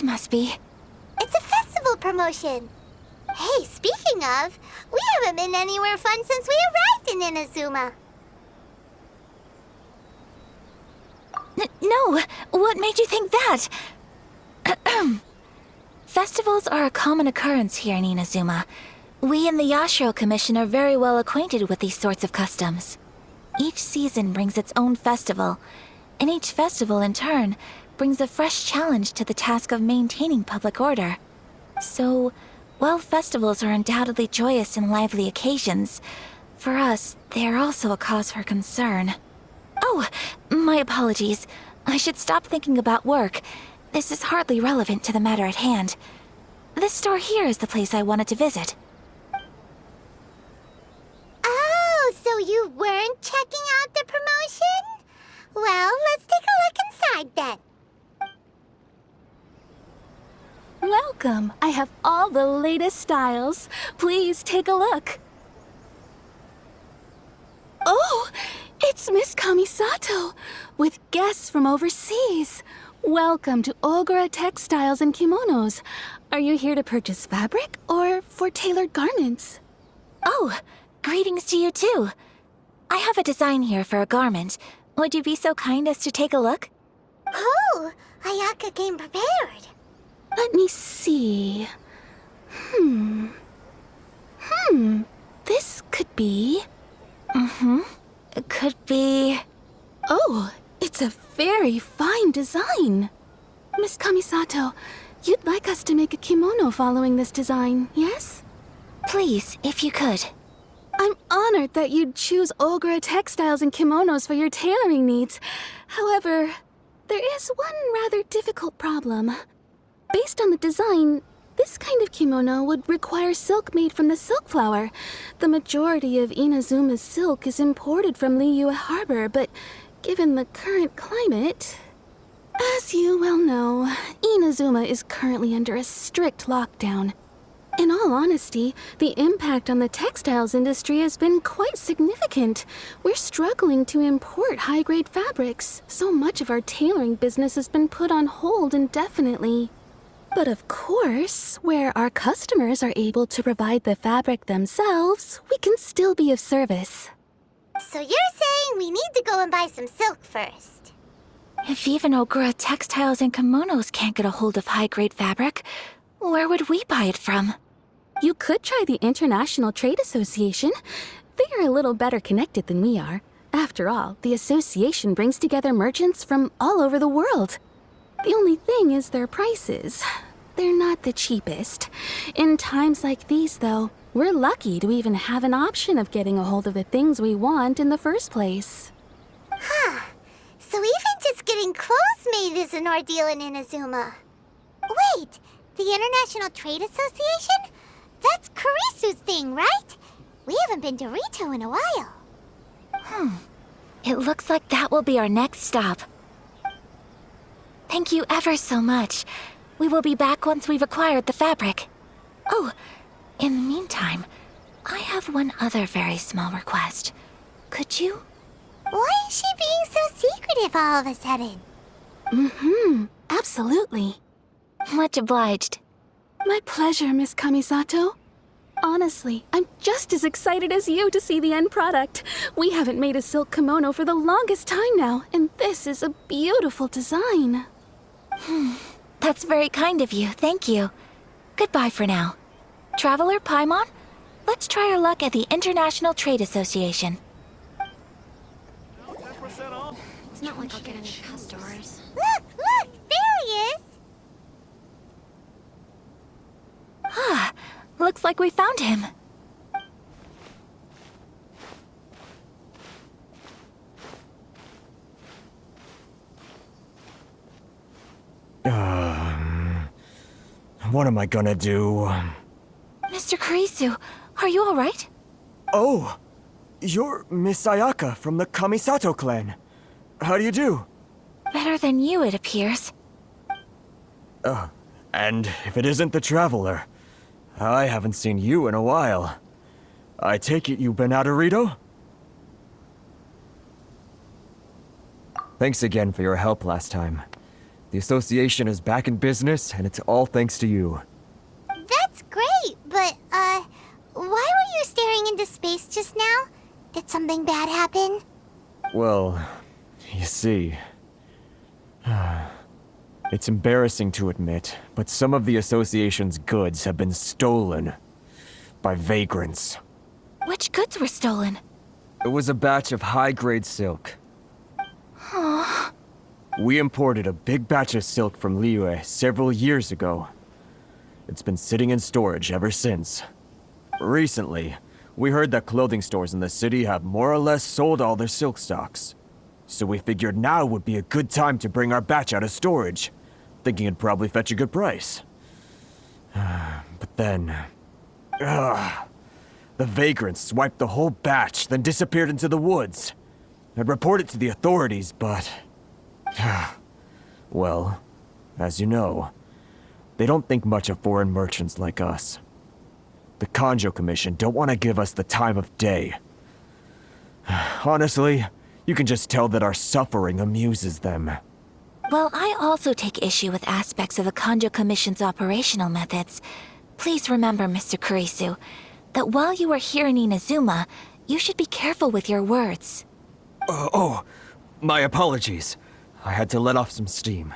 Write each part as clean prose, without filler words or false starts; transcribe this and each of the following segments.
must be. It's a festival promotion. Hey, speaking of, we haven't been anywhere fun since we arrived in Inazuma. No, what made you think that? Festivals are a common occurrence here in Inazuma. We in the Yashiro Commission are very well acquainted with these sorts of customs. Each season brings its own festival, and each festival, in turn, brings a fresh challenge to the task of maintaining public order. So, while festivals are undoubtedly joyous and lively occasions, for us, they are also a cause for concern. Oh, my apologies. I should stop thinking about work. This is hardly relevant to the matter at hand. This store here is the place I wanted to visit. Oh, so you weren't checking out the promotion? Well, let's take a look inside then. Welcome. I have all the latest styles. Please take a look. Oh, it's Miss Kamisato, with guests from overseas. Welcome to Ogura Textiles and Kimonos. Are you here to purchase fabric or for tailored garments? Oh, greetings to you too. I have a design here for a garment. Would you be so kind as to take a look? Oh, Ayaka came prepared. Let me see. This could be... It could be... Oh, it's a very fine design. Miss Kamisato, you'd like us to make a kimono following this design, yes? Please, if you could. I'm honored that you'd choose Ogura Textiles and Kimonos for your tailoring needs. However, there is one rather difficult problem. Based on the design, this kind of kimono would require silk made from the silk flower. The majority of Inazuma's silk is imported from Liyue Harbor, but given the current climate... As you well know, Inazuma is currently under a strict lockdown. In all honesty, the impact on the textiles industry has been quite significant. We're struggling to import high-grade fabrics. So much of our tailoring business has been put on hold indefinitely. But of course, where our customers are able to provide the fabric themselves, we can still be of service. So you're saying we need to go and buy some silk first? If even Ogura Textiles and Kimonos can't get a hold of high-grade fabric, where would we buy it from? You could try the International Trade Association. They are a little better connected than we are. After all, the association brings together merchants from all over the world. The only thing is their prices. They're not the cheapest. In times like these, though, we're lucky to even have an option of getting a hold of the things we want in the first place. Huh. So even just getting clothes made is an ordeal in Inazuma. Wait, the International Trade Association? That's Kurisu's thing, right? We haven't been to Rito in a while. It looks like that will be our next stop. Thank you ever so much. We will be back once we've acquired the fabric. Oh, in the meantime, I have one other very small request. Could you? Why is she being so secretive all of a sudden? Absolutely. Much obliged. My pleasure, Miss Kamisato. Honestly, I'm just as excited as you to see the end product. We haven't made a silk kimono for the longest time now, and this is a beautiful design. That's very kind of you, thank you. Goodbye for now. Traveler Paimon, let's try our luck at the International Trade Association. It's not like I'll get any customers. Look, there he is! Looks like we found him. What am I gonna do? Mr. Kurisu, are you alright? Oh! You're Miss Ayaka from the Kamisato clan. How do you do? Better than you, it appears. And if it isn't the Traveler, I haven't seen you in a while. I take it you've been out of Rito? Thanks again for your help last time. The association is back in business, and it's all thanks to you. That's great, but, why were you staring into space just now? Did something bad happen? Well, you see... It's embarrassing to admit, but some of the association's goods have been stolen by vagrants. Which goods were stolen? It was a batch of high-grade silk. We imported a big batch of silk from Liyue several years ago. It's been sitting in storage ever since. Recently, we heard that clothing stores in the city have more or less sold all their silk stocks. So we figured now would be a good time to bring our batch out of storage, thinking it'd probably fetch a good price. But then... the vagrants swiped the whole batch, then disappeared into the woods. I'd report it to the authorities, but... well, as you know, they don't think much of foreign merchants like us. The Kanjo Commission don't want to give us the time of day. Honestly, you can just tell that our suffering amuses them. Well, I also take issue with aspects of the Kanjo Commission's operational methods. Please remember, Mr. Kurisu, that while you are here in Inazuma, you should be careful with your words. My apologies. I had to let off some steam.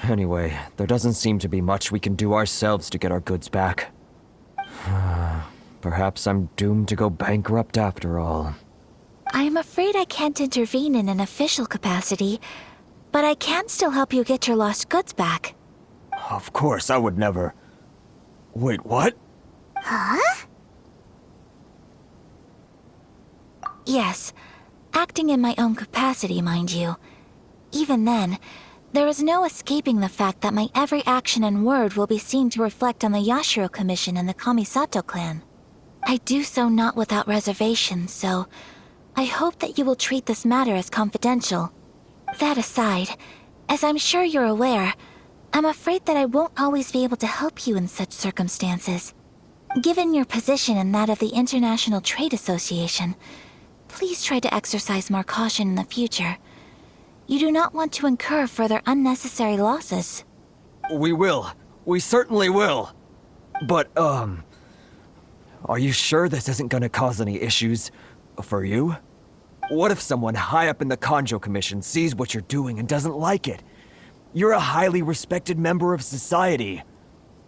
Anyway, there doesn't seem to be much we can do ourselves to get our goods back. Perhaps I'm doomed to go bankrupt after all. I am afraid I can't intervene in an official capacity, but I can still help you get your lost goods back. Of course, I would never... Wait, what? Huh? Yes, acting in my own capacity, mind you. Even then, there is no escaping the fact that my every action and word will be seen to reflect on the Yashiro Commission and the Kamisato clan. I do so not without reservation, so I hope that you will treat this matter as confidential. That aside, as I'm sure you're aware, I'm afraid that I won't always be able to help you in such circumstances. Given your position and that of the International Trade Association, please try to exercise more caution in the future. You do not want to incur further unnecessary losses. We will. We certainly will. But, are you sure this isn't gonna cause any issues for you? What if someone high up in the Kanjo Commission sees what you're doing and doesn't like it? You're a highly respected member of society.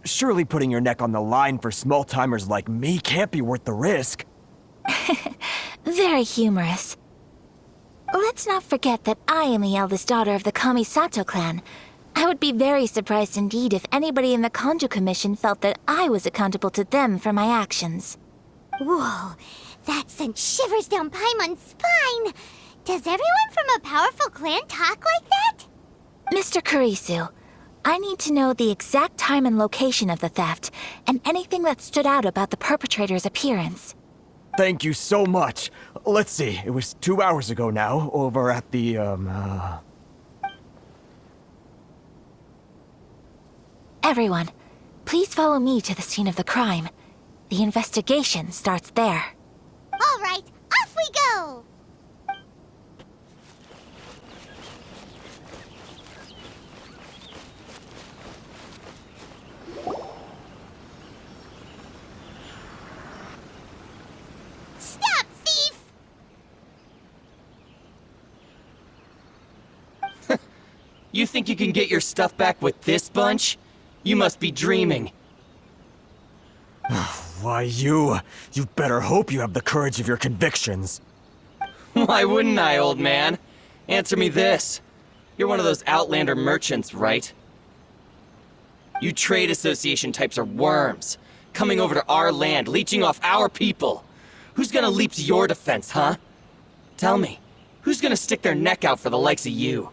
Surely putting your neck on the line for small-timers like me can't be worth the risk. Very humorous. Let's not forget that I am the eldest daughter of the Kamisato clan. I would be very surprised indeed if anybody in the Kanjo Commission felt that I was accountable to them for my actions. Whoa, that sent shivers down Paimon's spine! Does everyone from a powerful clan talk like that? Mr. Kurisu, I need to know the exact time and location of the theft, and anything that stood out about the perpetrator's appearance. Thank you so much. Let's see, it was 2 hours ago now, over at the, Everyone, please follow me to the scene of the crime. The investigation starts there. All right, off we go! Stop, thief! You think you can get your stuff back with this bunch? You must be dreaming. why you better hope you have the courage of your convictions. Why wouldn't I, old man? Answer me this. You're one of those Outlander merchants, right? You trade association types are worms, coming over to our land, leeching off our people. Who's gonna leap to your defense, huh? Tell me, who's gonna stick their neck out for the likes of you?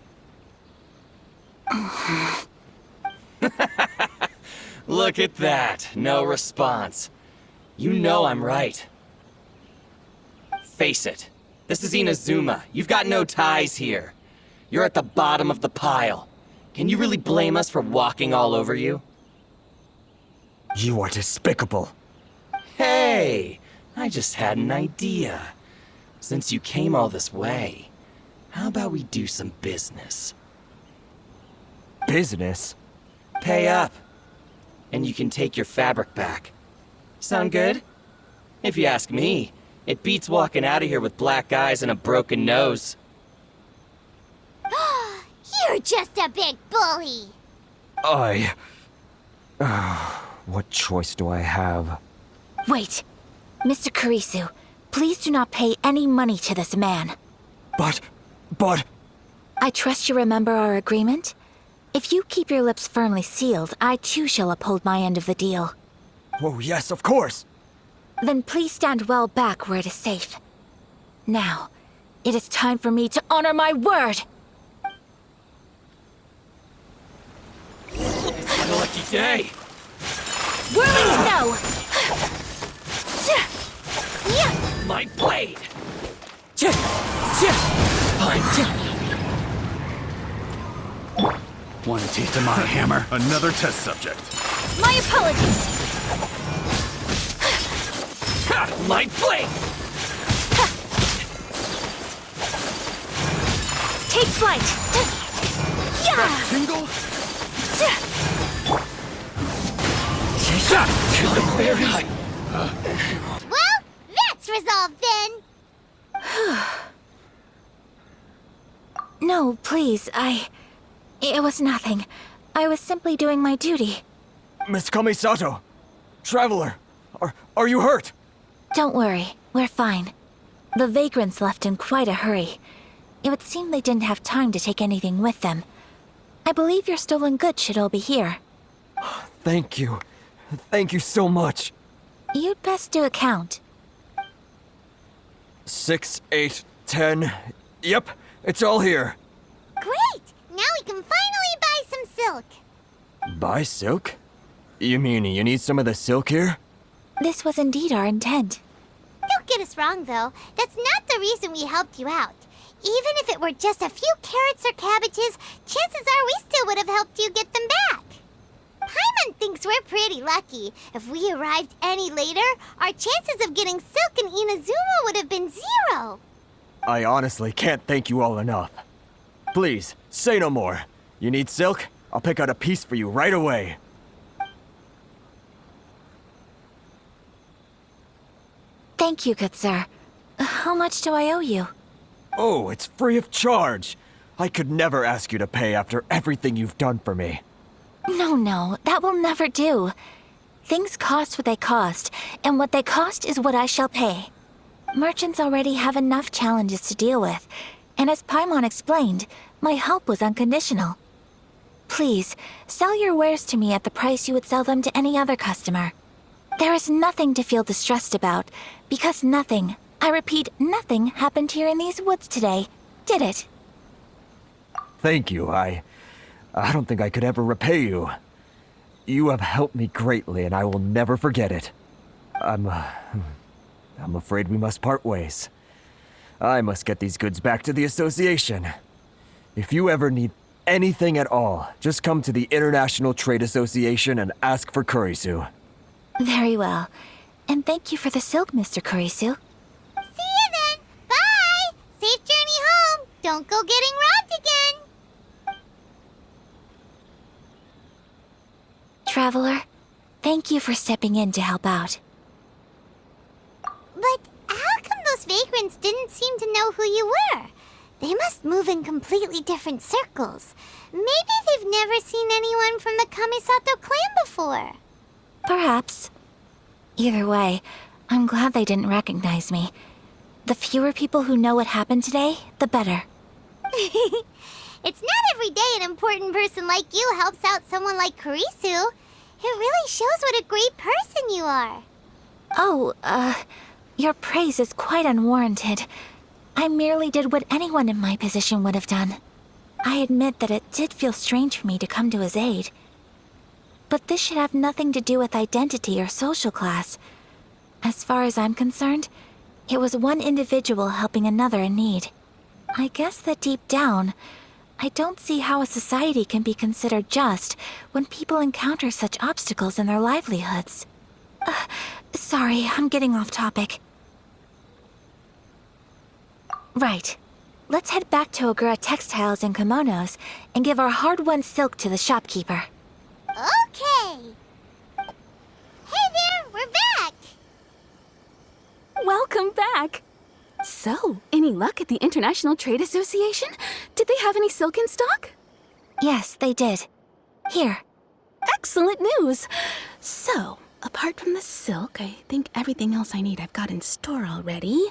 Look at that, no response. You know I'm right. Face it, this is Inazuma. You've got no ties here. You're at the bottom of the pile. Can you really blame us for walking all over you? You are despicable. Hey, I just had an idea. Since you came all this way, how about we do some business? Business? Pay up, and you can take your fabric back. Sound good? If you ask me, it beats walking out of here with black eyes and a broken nose. You're just a big bully! What choice do I have? Wait. Mr. Kurisu, please do not pay any money to this man. But... I trust you remember our agreement? If you keep your lips firmly sealed, I too shall uphold my end of the deal. Oh, yes, of course! Then please stand well back where it is safe. Now, it is time for me to honor my word! It's my lucky day! Whirling snow! My blade! Fine. Want a taste of my hammer? Another test subject. My apologies! Ha! My blade! Take flight! Yeah! Tingle? To the very height! Well, that's resolved then! No, please, It was nothing. I was simply doing my duty. Miss Kamisato! Traveler! Are you hurt? Don't worry, we're fine. The vagrants left in quite a hurry. It would seem they didn't have time to take anything with them. I believe your stolen goods should all be here. Thank you. Thank you so much. You'd best do a count. 6, 8, 10. Yep, it's all here. Great! Now we can finally buy some silk! Buy silk? You mean you need some of the silk here? This was indeed our intent. Don't get us wrong, though. That's not the reason we helped you out. Even if it were just a few carrots or cabbages, chances are we still would have helped you get them back. Paimon thinks we're pretty lucky. If we arrived any later, our chances of getting silk in Inazuma would have been 0. I honestly can't thank you all enough. Please, say no more. You need silk? I'll pick out a piece for you right away. Thank you, good sir. How much do I owe you? Oh, it's free of charge. I could never ask you to pay after everything you've done for me. No, that will never do. Things cost what they cost, and what they cost is what I shall pay. Merchants already have enough challenges to deal with, and as Paimon explained, my help was unconditional. Please, sell your wares to me at the price you would sell them to any other customer. There is nothing to feel distressed about, because nothing, I repeat, nothing happened here in these woods today, did it? Thank you. I don't think I could ever repay you. You have helped me greatly, and I will never forget it. I'm afraid we must part ways. I must get these goods back to the association. If you ever need anything at all, just come to the International Trade Association and ask for Kurisu. Very well. And thank you for the silk, Mr. Kurisu. See you then! Bye! Safe journey home! Don't go getting robbed again! Traveler, thank you for stepping in to help out. But how come those vagrants didn't seem to know who you were? They must move in completely different circles. Maybe they've never seen anyone from the Kamisato clan before. Perhaps. Either way, I'm glad they didn't recognize me. The fewer people who know what happened today, the better. It's not every day an important person like you helps out someone like Kurisu. It really shows what a great person you are. Oh, your praise is quite unwarranted. I merely did what anyone in my position would have done. I admit that it did feel strange for me to come to his aid. But this should have nothing to do with identity or social class. As far as I'm concerned, it was one individual helping another in need. I guess that deep down, I don't see how a society can be considered just when people encounter such obstacles in their livelihoods. Sorry, I'm getting off topic. Right. let's head back to Ogura Textiles and Kimonos and give our hard-won silk to the shopkeeper. Okay. Hey there, we're back. Welcome back! So, any luck at the International Trade Association? Did they have any silk in stock? Yes, they did. Here. Excellent news! So, apart from the silk, I think everything else I need I've got in store already.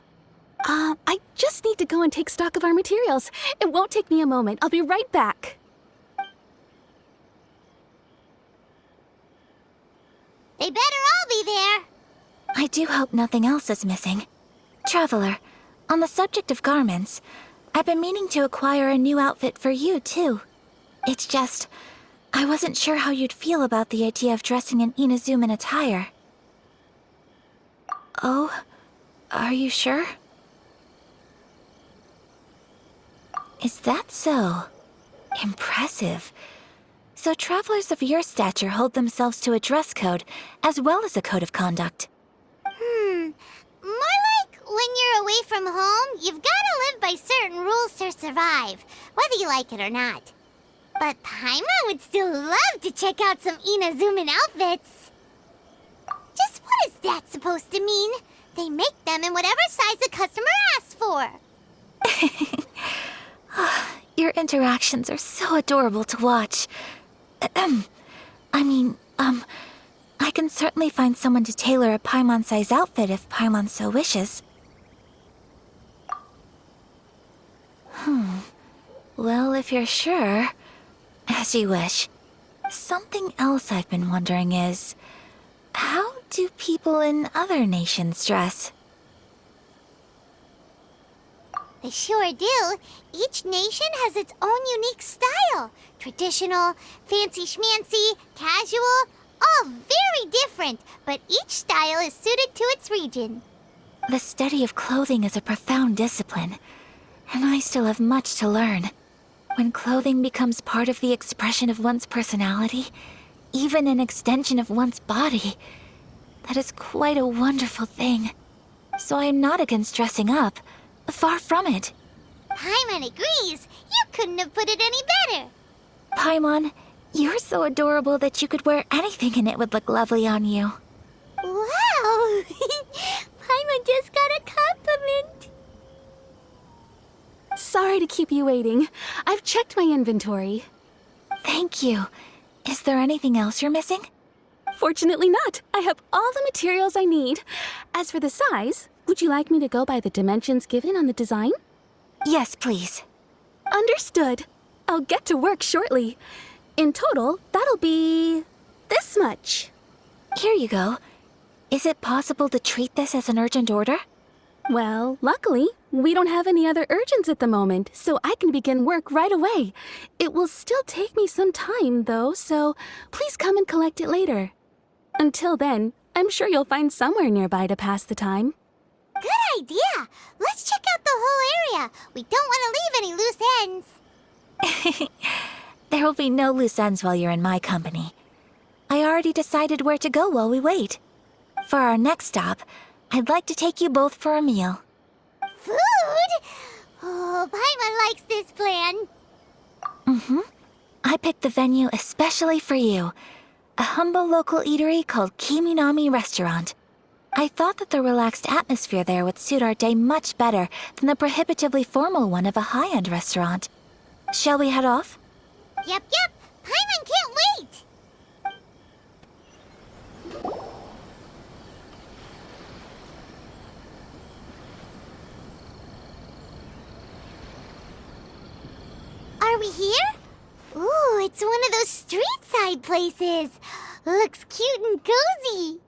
I just need to go and take stock of our materials. It won't take me a moment. I'll be right back. They better all be there. I do hope nothing else is missing. Traveler, on the subject of garments, I've been meaning to acquire a new outfit for you, too. It's just, I wasn't sure how you'd feel about the idea of dressing in Inazuman attire. Oh, are you sure? Is that so? Impressive. So travelers of your stature hold themselves to a dress code, as well as a code of conduct. More like when you're away from home, you've gotta live by certain rules to survive, whether you like it or not. But Paimon would still love to check out some Inazuman outfits. Just what is that supposed to mean? They make them in whatever size the customer asks for. Your interactions are so adorable to watch. I can certainly find someone to tailor a Paimon-size outfit if Paimon so wishes. Well, if you're sure, as you wish. Something else I've been wondering is, how do people in other nations dress? They sure do. Each nation has its own unique style. Traditional, fancy schmancy, casual, all very different, but each style is suited to its region. The study of clothing is a profound discipline, and I still have much to learn. When clothing becomes part of the expression of one's personality, even an extension of one's body, that is quite a wonderful thing. So I am not against dressing up. Far from it. Paimon agrees. You couldn't have put it any better. Paimon, you're so adorable that you could wear anything and it would look lovely on you. Wow! Paimon just got a compliment. Sorry to keep you waiting. I've checked my inventory. Thank you. Is there anything else you're missing? Fortunately not. I have all the materials I need. As for the size, would you like me to go by the dimensions given on the design? Yes, please. Understood. I'll get to work shortly. In total, that'll be this much. Here you go. Is it possible to treat this as an urgent order? Well, luckily, we don't have any other urgents at the moment, so I can begin work right away. It will still take me some time, though, so please come and collect it later. Until then, I'm sure you'll find somewhere nearby to pass the time. Good idea. Let's check out the whole area. We don't want to leave any loose ends. There will be no loose ends while you're in my company. I already decided where to go while we wait. For our next stop, I'd like to take you both for a meal. Food? Oh, Paimon likes this plan. I picked the venue especially for you. A humble local eatery called Kiminami Restaurant. I thought that the relaxed atmosphere there would suit our day much better than the prohibitively formal one of a high-end restaurant. Shall we head off? Yep. Paimon can't wait. Are we here? Ooh, it's one of those street-side places. Looks cute and cozy.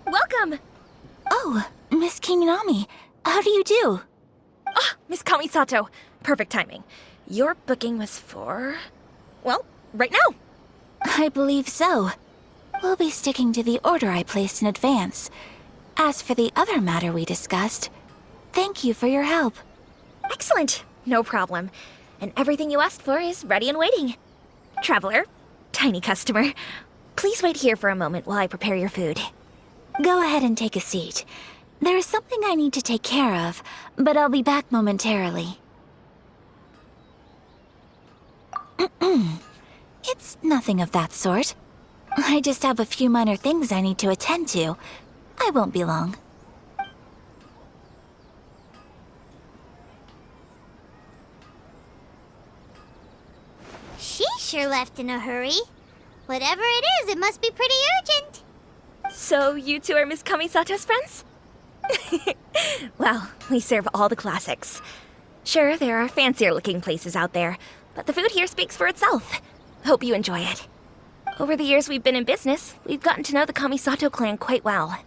Welcome! Oh, Miss Kiminami, how do you do? Ah, Miss Kamisato. Perfect timing. Your booking was for... well, right now. I believe so. We'll be sticking to the order I placed in advance. As for the other matter we discussed, thank you for your help. Excellent. No problem. And everything you asked for is ready and waiting. Traveler, tiny customer, please wait here for a moment while I prepare your food. Go ahead and take a seat. There is something I need to take care of, but I'll be back momentarily. It's nothing of that sort. I just have a few minor things I need to attend to. I won't be long. She sure left in a hurry. Whatever it is, it must be pretty urgent. So you two are Miss Kamisato's friends? Well, we serve all the classics. Sure, there are fancier looking places out there, but the food here speaks for itself. Hope you enjoy it. Over the years we've been in business, we've gotten to know the Kamisato clan quite well.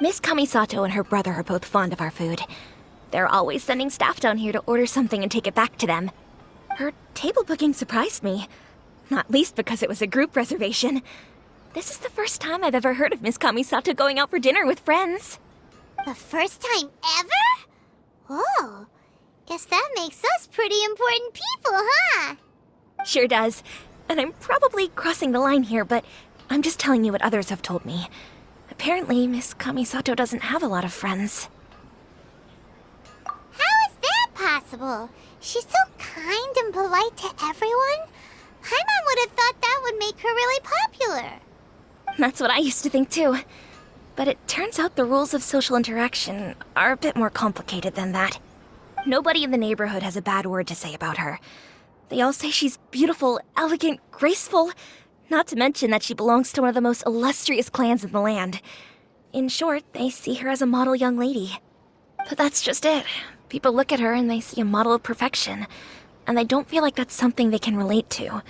Miss Kamisato and her brother are both fond of our food. They're always sending staff down here to order something and take it back to them. Her table booking surprised me, not least because it was a group reservation. This is the first time I've ever heard of Miss Kamisato going out for dinner with friends. The first time ever? Whoa. Guess that makes us pretty important people, huh? Sure does. And I'm probably crossing the line here, but I'm just telling you what others have told me. Apparently, Miss Kamisato doesn't have a lot of friends. How is that possible? She's so kind and polite to everyone. Paimon would have thought that would make her really popular. That's what I used to think too. But it turns out the rules of social interaction are a bit more complicated than that. Nobody in the neighborhood has a bad word to say about her. They all say she's beautiful, elegant, graceful, not to mention that she belongs to one of the most illustrious clans in the land. In short, they see her as a model young lady. But that's just it. People look at her and they see a model of perfection, and they don't feel like that's something they can relate to.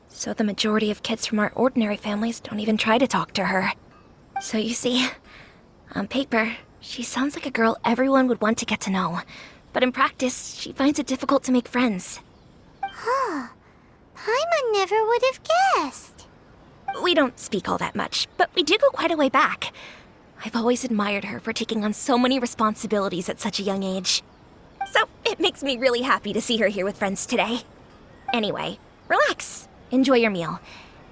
So the majority of kids from our ordinary families don't even try to talk to her. So you see, on paper, she sounds like a girl everyone would want to get to know. But in practice, she finds it difficult to make friends. Huh. Paimon never would have guessed. We don't speak all that much, but we do go quite a way back. I've always admired her for taking on so many responsibilities at such a young age. So it makes me really happy to see her here with friends today. Anyway, relax, enjoy your meal,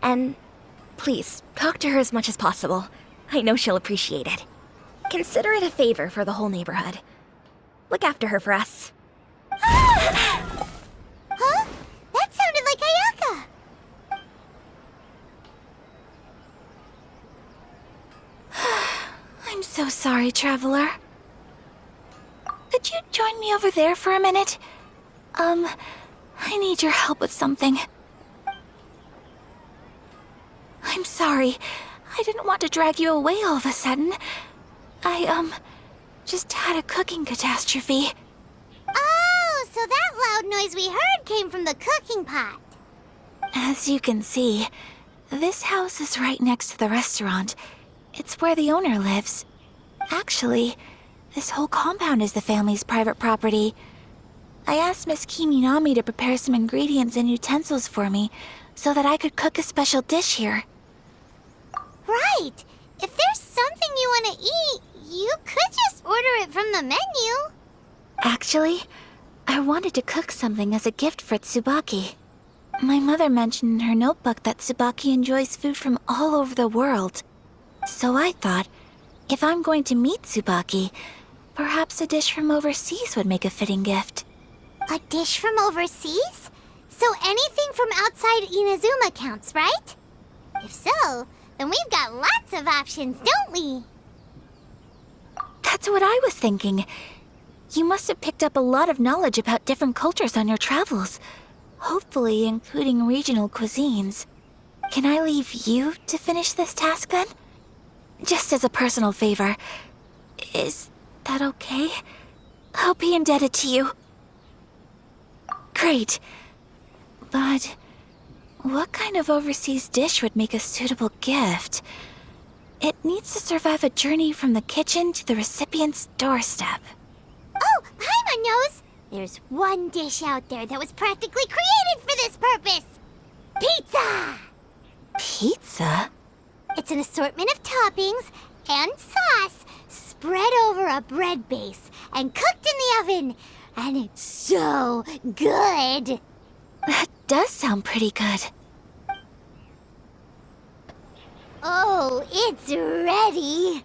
and please, talk to her as much as possible. I know she'll appreciate it. Consider it a favor for the whole neighborhood. Look after her for us. Huh? That sounded like Ayaka. I'm so sorry, Traveler. Could you join me over there for a minute? I need your help with something. I'm sorry. I didn't want to drag you away all of a sudden. I, just had a cooking catastrophe. Oh, so that loud noise we heard came from the cooking pot. As you can see, this house is right next to the restaurant. It's where the owner lives. Actually, this whole compound is the family's private property. I asked Miss Kiminami to prepare some ingredients and utensils for me so that I could cook a special dish here. Right. If there's something you want to eat, you could just order it from the menu. Actually, I wanted to cook something as a gift for Tsubaki. My mother mentioned in her notebook that Tsubaki enjoys food from all over the world. So I thought, if I'm going to meet Tsubaki, perhaps a dish from overseas would make a fitting gift. A dish from overseas? So anything from outside Inazuma counts, right? If so, then we've got lots of options, don't we? That's what I was thinking. You must have picked up a lot of knowledge about different cultures on your travels, hopefully including regional cuisines. Can I leave you to finish this task then? Just as a personal favor. Is that okay? I'll be indebted to you. Great. But what kind of overseas dish would make a suitable gift? It needs to survive a journey from the kitchen to the recipient's doorstep. Oh, Paimon knows! There's one dish out there that was practically created for this purpose! Pizza! Pizza? It's an assortment of toppings and sauce spread over a bread base and cooked in the oven. And it's so good! That does sound pretty good. Oh, it's ready!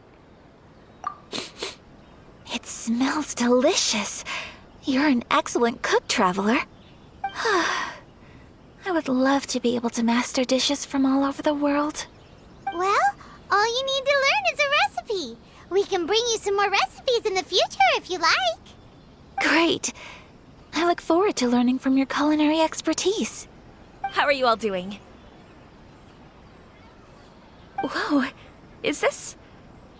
smells delicious. You're an excellent cook, Traveler. I would love to be able to master dishes from all over the world. Well, all you need to learn is a recipe. We can bring you some more recipes in the future if you like. Great. I look forward to learning from your culinary expertise. How are you all doing? Whoa, is this...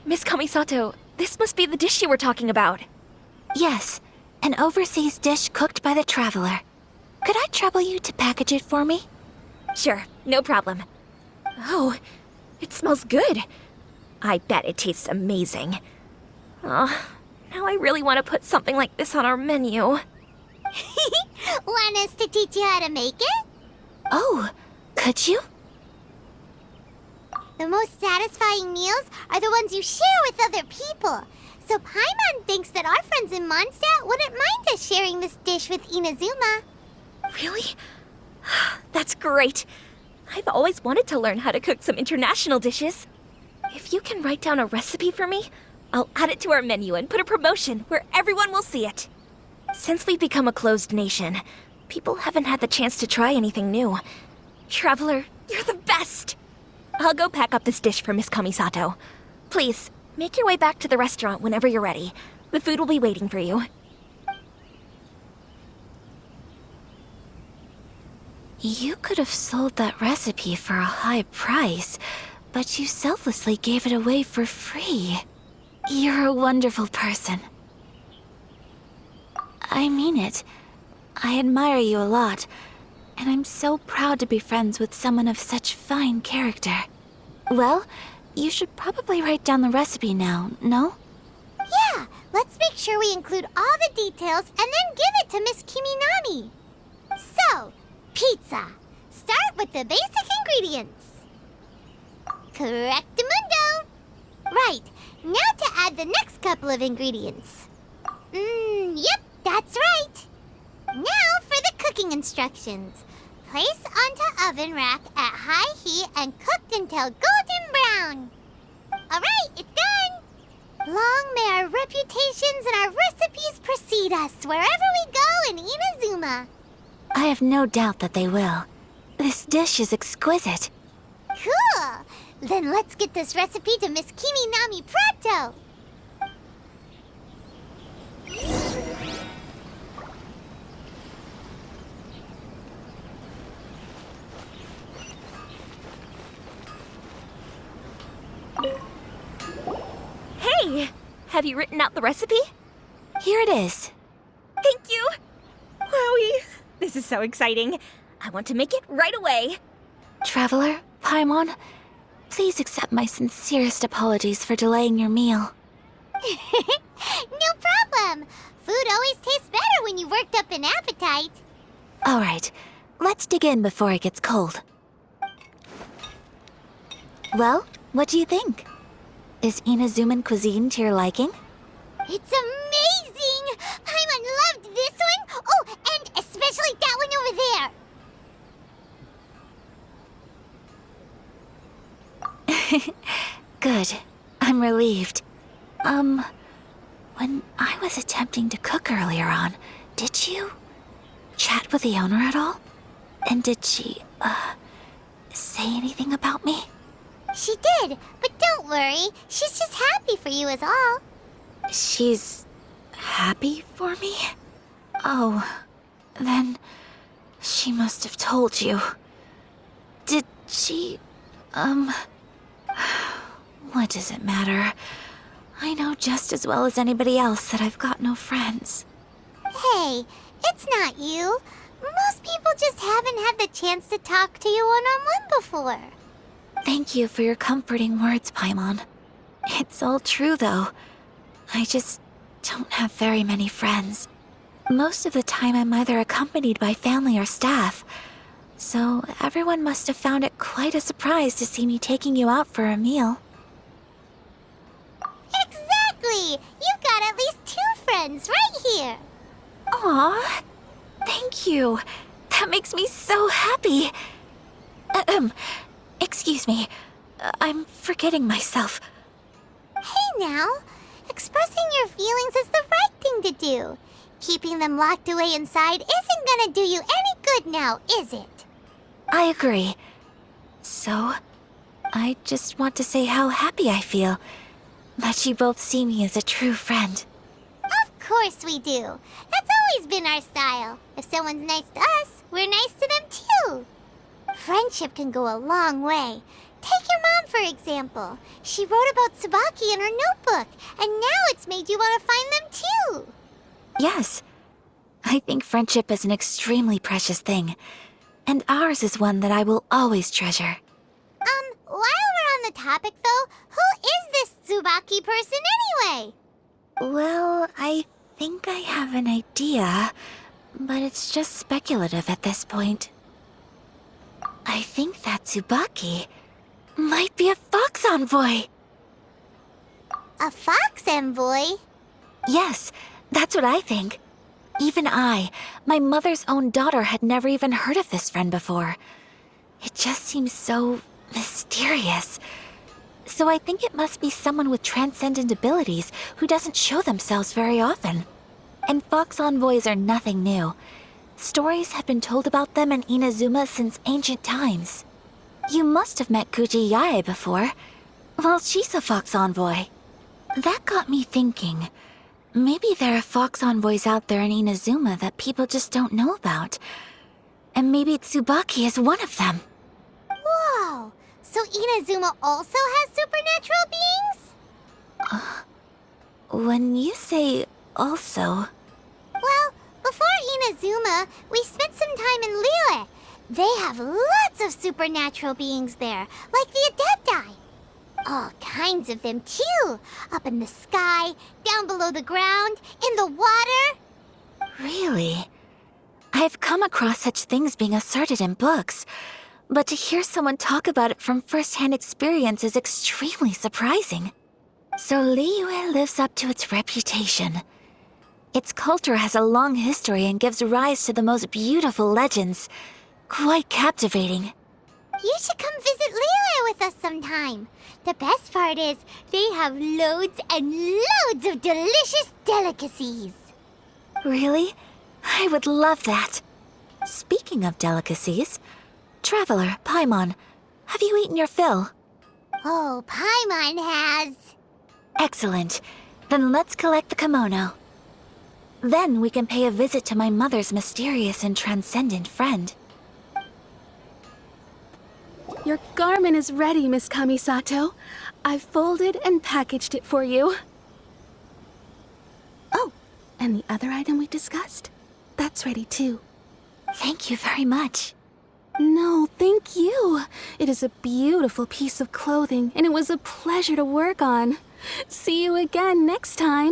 Miss Kamisato, this must be the dish you were talking about. Yes, an overseas dish cooked by the Traveler. Could I trouble you to package it for me? Sure, no problem. Oh, it smells good. I bet it tastes amazing. Oh, now I really want to put something like this on our menu. Want us to teach you how to make it? Oh, could you? The most satisfying meals are the ones you share with other people. So Paimon thinks that our friends in Mondstadt wouldn't mind us sharing this dish with Inazuma. Really? That's great. I've always wanted to learn how to cook some international dishes. If you can write down a recipe for me, I'll add it to our menu and put a promotion where everyone will see it. Since we've become a closed nation, people haven't had the chance to try anything new. Traveler, you're the best! I'll go pack up this dish for Miss Kamisato. Please, make your way back to the restaurant whenever you're ready. The food will be waiting for you. You could have sold that recipe for a high price, but you selflessly gave it away for free. You're a wonderful person. I mean it. I admire you a lot, and I'm so proud to be friends with someone of such fine character. Well, you should probably write down the recipe now, no? Yeah, let's make sure we include all the details and then give it to Miss Kiminami. So, pizza. Start with the basic ingredients. Correctamundo. Right, now to add the next couple of ingredients. Yep, that's right. Now for the cooking instructions. Place onto oven rack at high heat and cooked until golden brown. Alright, it's done. Long may our reputations and our recipes precede us wherever we go in Inazuma. I have no doubt that they will. This dish is exquisite. Cool! Then let's get this recipe to Miss Kiminami pronto! Hey! Have you written out the recipe? Here it is. Thank you! Wowie! This is so exciting. I want to make it right away. Traveler, Paimon, please accept my sincerest apologies for delaying your meal. No problem! Food always tastes better when you've worked up an appetite. All right, let's dig in before it gets cold. Well, what do you think? Is Inazuman cuisine to your liking? It's amazing! Paimon loved this one! Oh, and especially that one over there! Good. I'm relieved. When I was attempting to cook earlier on, did you chat with the owner at all? And did she, say anything about me? She did, but don't worry. She's just happy for you is all. She's happy for me? Oh, then she must have told you. Did she, what does it matter? I know just as well as anybody else that I've got no friends. Hey, it's not you. Most people just haven't had the chance to talk to you one-on-one before. Thank you for your comforting words, Paimon. It's all true, though. I just don't have very many friends. Most of the time I'm either accompanied by family or staff. So everyone must have found it quite a surprise to see me taking you out for a meal. Exactly! You've got at least 2 friends right here. Aw, thank you. That makes me so happy. Excuse me. I'm forgetting myself. Hey now, expressing your feelings is the right thing to do. Keeping them locked away inside isn't gonna do you any good now, is it? I agree. So, I just want to say how happy I feel that you both see me as a true friend. Of course we do. That's always been our style. If someone's nice to us, we're nice to them too. Friendship can go a long way. Take your mom, for example. She wrote about Tsubaki in her notebook, and now it's made you want to find them too. Yes, I think friendship is an extremely precious thing, and ours is one that I will always treasure. While we're on the topic though, who is this Tsubaki person anyway? Well, I think I have an idea, but it's just speculative at this point. I think that Tsubaki might be a fox envoy. A fox envoy? Yes, that's what I think. Even I, my mother's own daughter, had never even heard of this friend before. It just seems so mysterious. So I think it must be someone with transcendent abilities who doesn't show themselves very often. And fox envoys are nothing new. Stories have been told about them in Inazuma since ancient times. You must have met Kuji Yae before. Well, she's a fox envoy. That got me thinking. Maybe there are fox envoys out there in Inazuma that people just don't know about. And maybe Tsubaki is one of them. Whoa! So Inazuma also has supernatural beings? When you say also... Well, before Inazuma, we spent some time in Liyue. They have lots of supernatural beings there, like the Adepti. All kinds of them, too. Up in the sky, down below the ground, in the water. Really? I've come across such things being asserted in books, but to hear someone talk about it from first-hand experience is extremely surprising. So Liyue lives up to its reputation. Its culture has a long history and gives rise to the most beautiful legends. Quite captivating. You should come visit Liyue with us sometime. The best part is, they have loads and loads of delicious delicacies. Really? I would love that. Speaking of delicacies, Traveler, Paimon, have you eaten your fill? Oh, Paimon has. Excellent. Then let's collect the kimono. Then we can pay a visit to my mother's mysterious and transcendent friend. Your garment is ready, Miss Kamisato. I've folded and packaged it for you. Oh, and the other item we discussed? That's ready too. Thank you very much. No, thank you. It is a beautiful piece of clothing, and it was a pleasure to work on. See you again next time.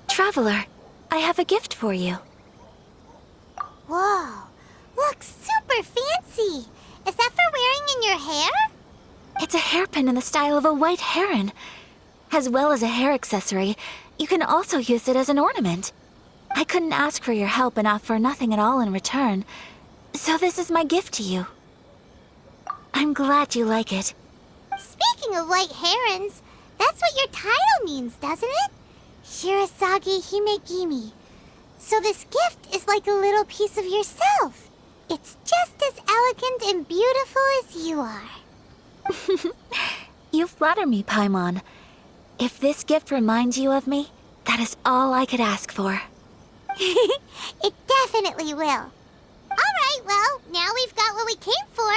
Traveler, I have a gift for you. Whoa, looks super fancy. Is that for wearing in your hair? It's a hairpin in the style of a white heron. As well as a hair accessory, you can also use it as an ornament. I couldn't ask for your help and offer nothing at all in return, so this is my gift to you. I'm glad you like it. Speaking of white herons, that's what your title means, doesn't it? Shirasagi Himegimi. So this gift is like a little piece of yourself. It's just as elegant and beautiful as you are. You flatter me, Paimon. If this gift reminds you of me, that is all I could ask for. It definitely will. All right, well, now we've got what we came for.